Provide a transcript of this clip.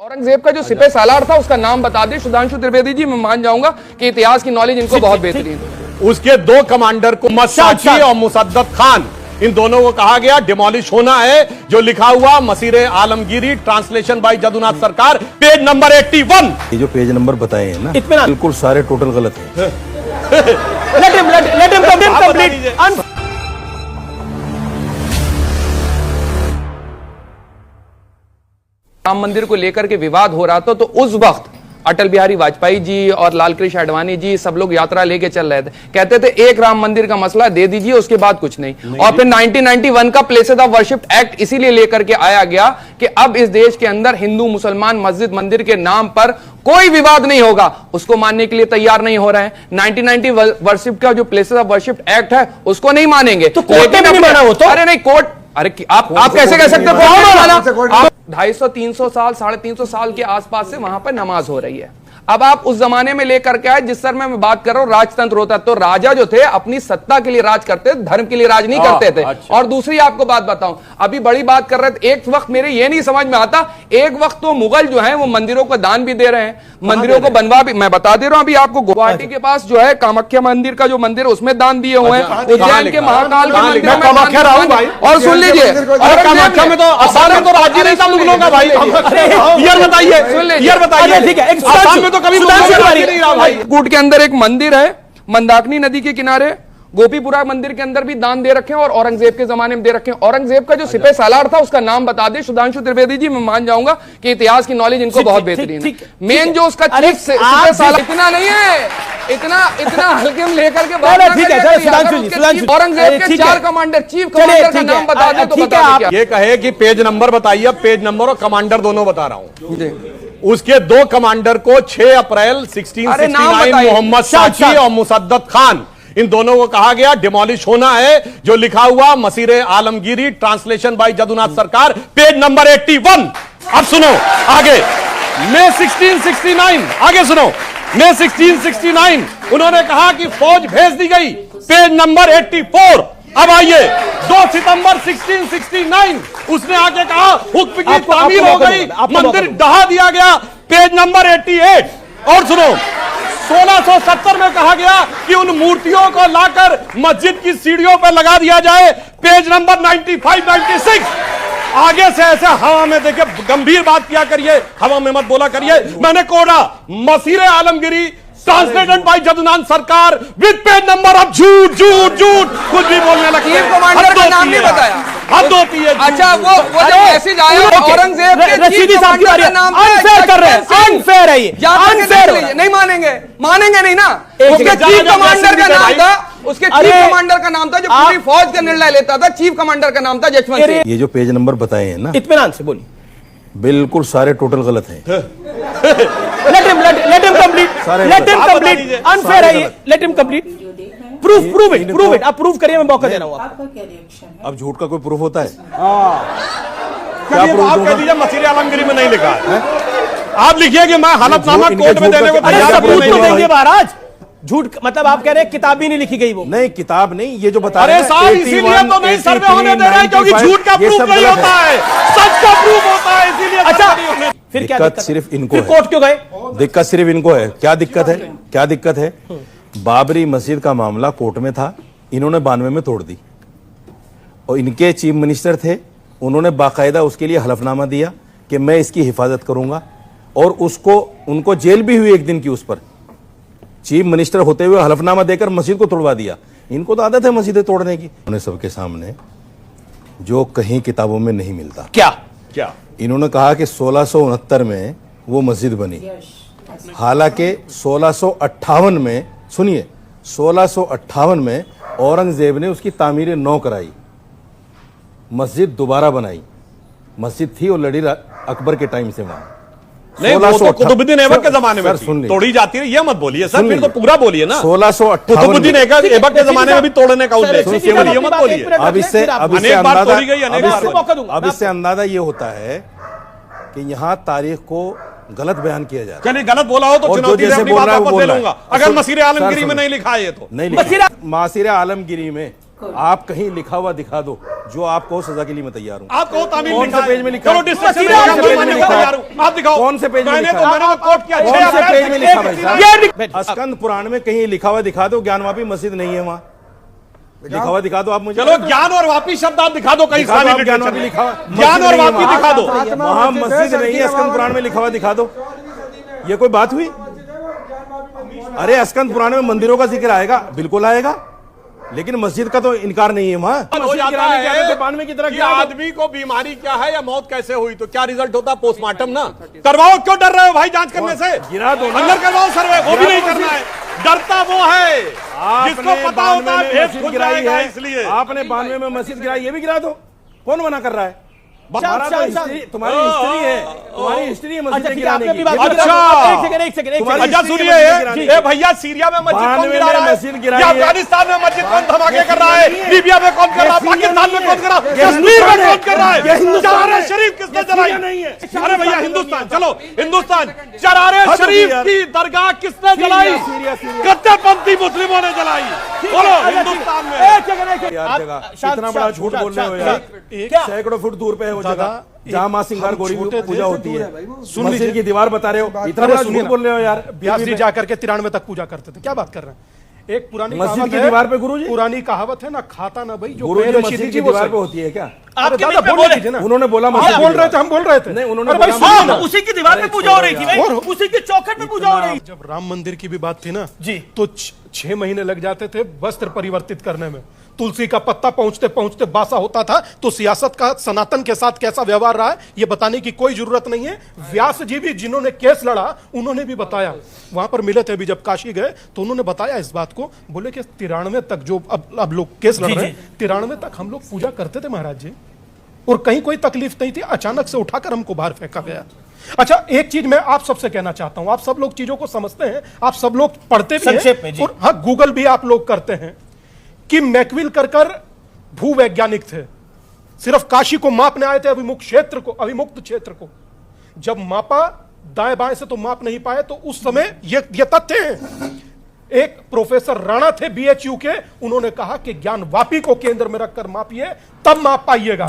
औरंगजेब का जो सिपह सालार था उसका नाम बता दे सुधांशु त्रिवेदी जी, मैं मान जाऊंगा कि इतिहास की नॉलेज इनको बहुत बेहतरीन है। उसके दो कमांडर को मसाची और मुसद्दत खान, इन दोनों को कहा गया डिमोलिश होना है। जो लिखा हुआ मसीरे आलमगीरी, ट्रांसलेशन बाय जदुनाथ सरकार, पेज नंबर 81। ये जो पेज नंबर बताए हैं ना, बिल्कुल सारे टोटल गलत हैं। let him complete। राम मंदिर को लेकर के विवाद हो रहा था तो उस वक्त अटल बिहारी वाजपेयी जी और लाल कृष्ण आडवाणी जी सब लोग यात्रा लेके चल रहे थे, कहते थे एक राम मंदिर का मसला दे दीजिए, उसके बाद कुछ नहीं। और फिर 1991 का प्लेसेस ऑफ वर्शिप एक्ट इसीलिए लेकर के आया गया कि अब इस देश के अंदर हिंदू मुसलमान मस्जिद मंदिर के नाम पर कोई विवाद नहीं होगा। उसको मानने के लिए तैयार नहीं हो रहे हैं। 1990 वर्शिप का जो प्लेसेस ऑफ वर्शिप एक्ट है उसको नहीं मानेंगे तो कोर्ट में नहीं माना वो तो। अरे नहीं कोर्ट, अरे आप कैसे कह सकते हो? 250-300 साल 350 साल के आसपास से वहां पर नमाज हो रही है। अब आप उस जमाने में लेकर के आए जिस सर मैं बात कर रहा हूं, राजतंत्र होता तो राजा जो थे अपनी सत्ता के लिए राज करते, धर्म के लिए राज नहीं करते थे। अच्छा। और दूसरी आपको बात बताऊं, अभी बड़ी बात कर रहे थे, एक वक्त मेरे ये नहीं समझ में आता, एक वक्त तो मुगल जो है वो मंदिरों को दान भी दे रहे हैं, मंदिरों को बनवा भी, मैं बता दे रहा हूं अभी आपको, गुवाहाटी के पास जो है कामाख्या मंदिर का जो मंदिर उसमें दान दिए हुए हैं, उज्जैन के महाकाल के मंदिर में। और सुन लीजिए, कामाख्या में तो आसाम में तो राज्य नहीं था मुगलों का भाई, ईयर बताइए, सुन लीजिए, ईयर बताइए। ठीक है, आसाम में तो कभी नहीं रहा भाई। कूट के अंदर एक मंदिर है, मंदाकिनी नदी के किनारे, गोपीपुरा मंदिर के अंदर भी दान दे रखे हैं और औरंगजेब के जमाने में दे रखे हैं। औरंगजेब का जो सिपह सालार था उसका नाम बता दे सुधांशु त्रिवेदी जी, मैं मान जाऊंगा कि इतिहास की नॉलेज इनको बहुत बेहतरीन है। मेन जो उसका चीफ सिपह सालार इतना नहीं है, इतना हल्के में लेकर के बात औरंगजेब के 4 कमांडर, चीफ कमांडर का नाम बता दे तो बता दे। ये कहे कि पेज नंबर बताइए, पेज नंबर और कमांडर दोनों बता रहा हूं। उसके 2 कमांडर को 6 अप्रैल 1669 मोहम्मद साची और मुसद्दत खान, इन दोनों को कहा गया डिमोलिश होना है। जो लिखा हुआ मसीरे आलमगीरी, ट्रांसलेशन बाय जदुनाथ सरकार, पेज नंबर 81। अब सुनो आगे, मई 1669, आगे सुनो, मई 1669 उन्होंने कहा कि फौज भेज दी गई, पेज नंबर 84। अब आइए, 2 सितंबर 1669 उसने आके कहा हुक्म की तामीर हो गई, मंदिर ढहा दिया गया, पेज नंबर 88। और सुनो, 1670 में कहा गया कि उन मूर्तियों को लाकर मस्जिद की सीढ़ियों पर लगा दिया जाए, पेज नंबर 95-96। आगे से ऐसे हवा में देखिए, गंभीर बात किया करिए, हवा में मत बोला करिए। मैंने कोड़ा मसीरे आलमगीरी, ट्रांसलेटेड बाय जदुनाथ सरकार, विद पेज नंबर। अब झूठ झूठ झूठ कुछ भी बोलने लगे। चीफ कमांडर का नाम नहीं बताया, हद होती है। अच्छा वो जो मैसेज आया औरंगजेब के चीफ कमांडर का नाम अनफेयर कर रहे हैं, अनफेयर है ये, अनफेयर नहीं मानेंगे नहीं ना। उसके चीफ कमांडर का नाम था, उसके चीफ कमांडर का नाम था जो पूरी फौज का निर्णय लेता था, चीफ कमांडर का नाम था जसवंत सिंह। ये जो पेज नंबर बताए हैं ना, इत्मीनान से बोलिए, बिल्कुल सारे टोटल गलत हैं। let him complete। अनफेयर है ये, let him complete। prove it। आप प्रूव करिए, मैं मौका दे रहा हूं आपको। आपका क्या रिएक्शन है? अब झूठ का कोई प्रूफ होता है? क्या प्रूफ? आप कह दीजिए मसीरे आलमगीरी में नहीं लिखा है। आप लिखिए कि मैं हलफनामा कोर्ट में देने को तैयार सबूत तो देंगे महाराज। झूठ मतलब आप कह रहे हैं किताब ही नहीं लिखी गई, वो नहीं किताब नहीं, ये जो बता अरे साहब इसीलिए तो नहीं सर्वे होने दे रहे हैं क्योंकि झूठ का प्रूफ नहीं होता है, सच का प्रूफ होता है, इसीलिए। अच्छा फिर क्या दिक्कत सिर्फ इनको है, कोर्ट क्यों गए? दिक्कत सिर्फ इनको है। क्या दिक्कत है? बाबरी मस्जिद का मामला कोर्ट में था, इन्होंने 92 में तोड़ दी, और इनके चीफ मिनिस्टर थे, उन्होंने बाकायदा उसके लिए हलफनामा दिया कि मैं इसकी हिफाजत करूंगा, और उसको उनको जेल भी हुई 1 दिन की। उस पर चीफ मिनिस्टर होते हुए हलफनामा देकर मस्जिद को तोड़वा दिया। इनको तो आदत है मस्जिदें तोड़ने की। उन्होंने सबके सामने जो कहीं किताबों में नहीं मिलता, क्या इन्होंने कहा कि 1669 में वो मस्जिद बनी, हालांकि 1658 में, सुनिए, 1658 में औरंगजेब ने उसकी तामीर 9 कराई, मस्जिद दोबारा बनाई। मस्जिद थी ऑलरेडी अकबर के टाइम से वहां। नहीं, वो तो कुतुबुद्दीन ऐबक के जमाने में तोड़ी जाती है, ये मत बोलिए सर, फिर तो पूरा बोलिए ना। 1658 कुतुबुद्दीन ऐबक के जमाने में भी तोड़ने का उल्लेख, केवल ये मत बोलिए। अब इससे अंदाजा ये होता है कि यहाँ तारीख को गलत बयान किया जा रहा है। चलिए गलत बोला हो तो चुनौती से अपनी बात वापस ले लूंगा, अगर मसीरे आलमगीरी में नहीं लिखा है तो। नहीं, मसीरे आलमगीरी में आप कहीं लिखा हुआ दिखा दो जो आप कहो सजा के लिए मैं तैयार हूं। आप कहो तामील कौन लिखा से पेज में लिखा चलो है? डिस्कशन कौन से पेज में लिखा है? आप दिखाओ कौन से पेज में मैंने लिखा तो है? मैंने कोट किया कौन से पेज में लिखा भाई ये साहब? स्कंद पुराण में कहीं लिखा हुआ दिखा दो ज्ञानवापी मस्जिद नहीं है वहां, लिखा हुआ दिखा दो आप मुझे। चलो ज्ञान और वापी शब्द आप दिखा दो कहीं दिखा दो आप इस्लामी ज्ञानवापी लिटरेचर लिखा हुआ में। ज्ञान और वापी दिखा दो वहां मस्जिद नहीं है, स्कंद पुराण में लिखा हुआ दिखा दो। ये कोई बात हुई? अरे स्कंद पुराण में मंदिरों का जिक्र आएगा, बिल्कुल आएगा, लेकिन मस्जिद का तो इनकार नहीं है वहां। हो जाता है 92 की तरह कि आदमी को बीमारी क्या है या मौत कैसे हुई तो क्या रिजल्ट होता है? पोस्टमार्टम ना करवाओ। क्यों डर रहे हो भाई जांच करने से? गिरा दो ना। अंदर करवाओ सर्वे, वो भी नहीं करना है। डरता वो है जिसको पता होता है भेद खुल जाएगा, इसलिए आपने 92 में मस्जिद गिराई, ये भी गिरा दो। कौन मना कर रहा है? तुम्हारा तो हिस्ट्री, तुम्हारी हिस्ट्री है, तुम्हारी हिस्ट्री है मस्जिद गिराने की। एक सेकंड अच्छा सुनिए, ये भैया सीरिया में मस्जिद कौन गिरा रहा है? या अफगानिस्तान में मस्जिद कौन धमाके कर रहा है? लीबिया में कौन कर रहा है? पाकिस्तान में कौन कर रहा है? कश्मीर में कौन कर रहा है? चरारे शरीफ किसने जलाई? अरे भैया हिंदुस्तान, चलो हिंदुस्तान, चरारे शरीफ की दरगाह किसने जलाई? कट्टरपंथी मुस्लिमों ने जलाई। बोलो हिंदुस्तान में इतना बड़ा झूठ बोल रहे हो यार। सैकड़ों फुट दूर पे है वो जगह जहां मां सिंगार गौरी की पूजा होती है। मस्जिद की दीवार बता रहे हो, इतना बड़ा झूठ बोल रहे हो यार। व्यास जी जाकर के 93 तक पूजा करते थे, क्या बात कर रहे हैं? एक पुरानी मस्जिद कहावत की है, दीवार पे गुरुजी? पुरानी कहावत है ना, खाता ना भाई जो गुरुजी पैर मस्जिद रशीदी की वो दीवार सही। पे होती है क्या? अरे दादा बोल लीजिए ना। उन्होंने बोला आप मस्जिद बोल रहे थे, हम बोल रहे थे। नहीं, उन्होंने अरे भाई बोला सुनिए ना। उसी की दीवार पे पूजा हो रही थी भाई, और- उसी के चौखट पे पूजा हो रही थी। जब राम मंदिर की भी बात थी ना जी। तो 6 महीने लग जाते थे वस्त्र परिवर्तित करने में। तुलसी का पत्ता पहुंचते पहुंचते बासा होता था। तो सियासत का सनातन के साथ कैसा व्यवहार रहा है ये बताने की कोई जरूरत नहीं है। व्यास जी भी जिन्होंने केस लड़ा उन्होंने भी बताया, वहां पर मिले थे अभी जब काशी गए तो उन्होंने बताया इस बात को। बोले कि 93 तक जो अब लोग केस लड़ रहे हैं, 93 तक हम लोग पूजा करते थे महाराज जी, और कहीं कोई तकलीफ नहीं थी। अचानक से उठाकर हमको बाहर फेंका गया। अच्छा एक चीज मैं आप सबसे कहना चाहता हूं, आप सब लोग चीजों को समझते हैं, आप सब लोग पढ़ते भी संक्षेप में हैं जी। और हाँ गूगल भी आप लोग करते हैं कि मैकविल कर भूवैज्ञानिक थे, सिर्फ काशी को मापने आए थे, अभिमुक्त क्षेत्र को जब मापा दाएं बाएं से तो माप नहीं पाए। तो उस समय ये तथ्य है। एक प्रोफेसर राणा थे BHU के, उन्होंने कहा कि ज्ञान वापी को केंद्र में रखकर मापिए तब माप पाइएगा।